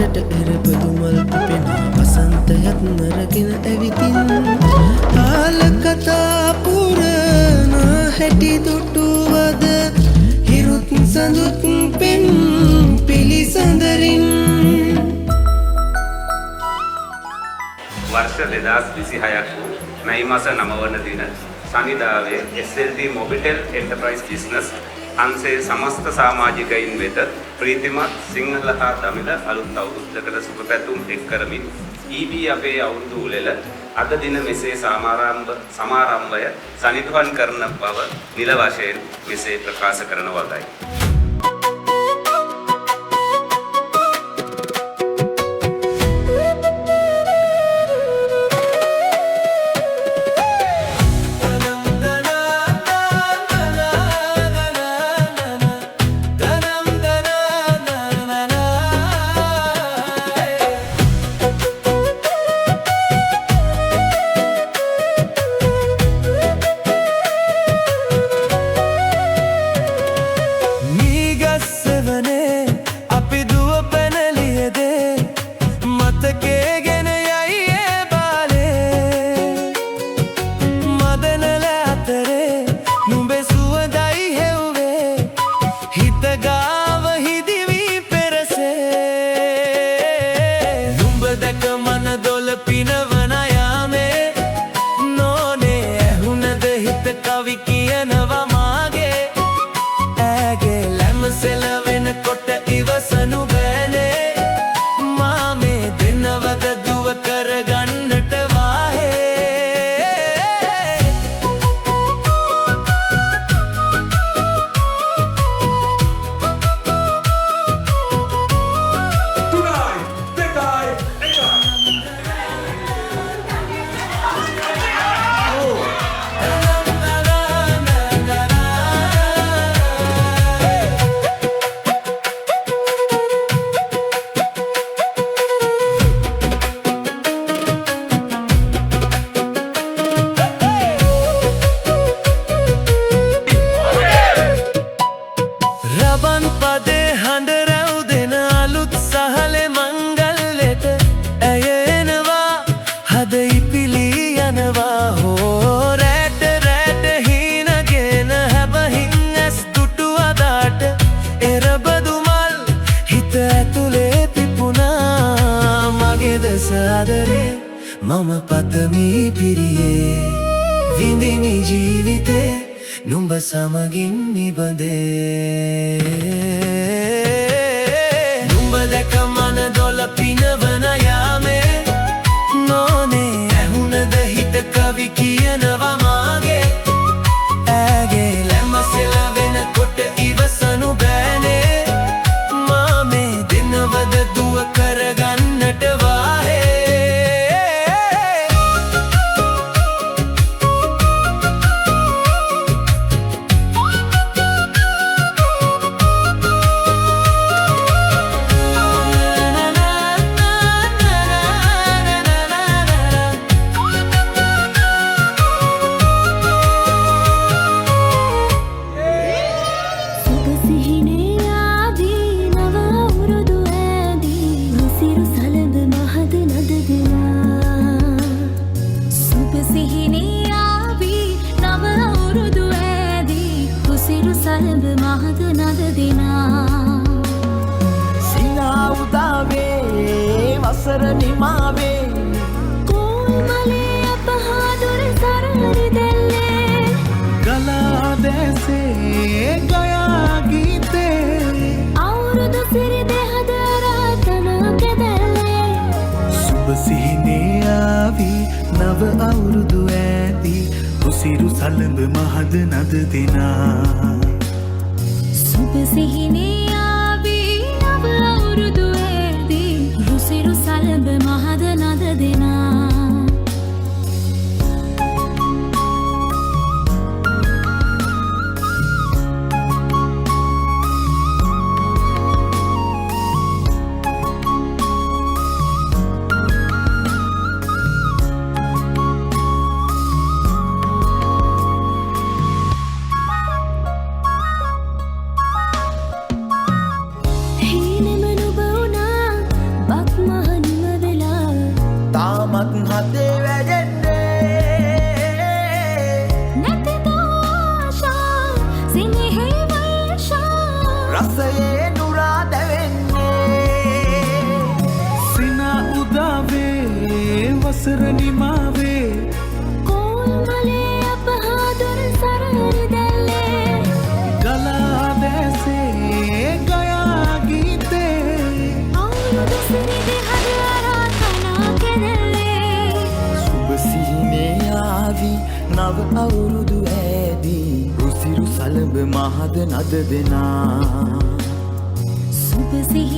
යට එරබදු මල් පිපෙන වසන්තයත් නරගෙන ඇවිතින් ආල කතා පුරන හැටි දුටුවද හිරුත් සඳුත් පෙන් පිළිසඳරින් वर्ष 2026 मई मास 9 वන දින සනිදාවේ SLD Mobitel Enterprise Business අංශයේ සමස්ත සමාජිකයින් වෙත ප්‍රීතිමත් සිංහල හා දමිළ අලුත් අවුරුද්දකට සුබ පැතුම් එක් කරමින් EB අපේ අවුරුදු උළෙල අද දින මෙසේ සමාරම්භය සනිටුහන් කරන බව නිල වශයෙන් මෙසේ ප්‍රකාශ කරන වගයි. මම පතමි පිරියේ විඳිමි ජීවිතේ නුඹ සමගින් නිබඳේ නුඹ දැක මන දොළ පිනවන යාමේ නොනේ ඇහුණද හිත කවි කියනවා මාගේ ඇගේ ලැම්ම සෙලවෙන කොට ඉවසනු බෑනේ මාමේ දිනවද දුව කරගන්නට වාහේ නව අවුරුදු ඇදී උසිරු සලඹ මහද නද දෙනා සුබ සිහිනේ ආවී නව අවුරුදු ඇදී උසිරු සලඹ මහද නද දෙනා අවුරුදු ඈදී රුසිරු සලඹ මහද නද දෙනා සුබ සිහිනේ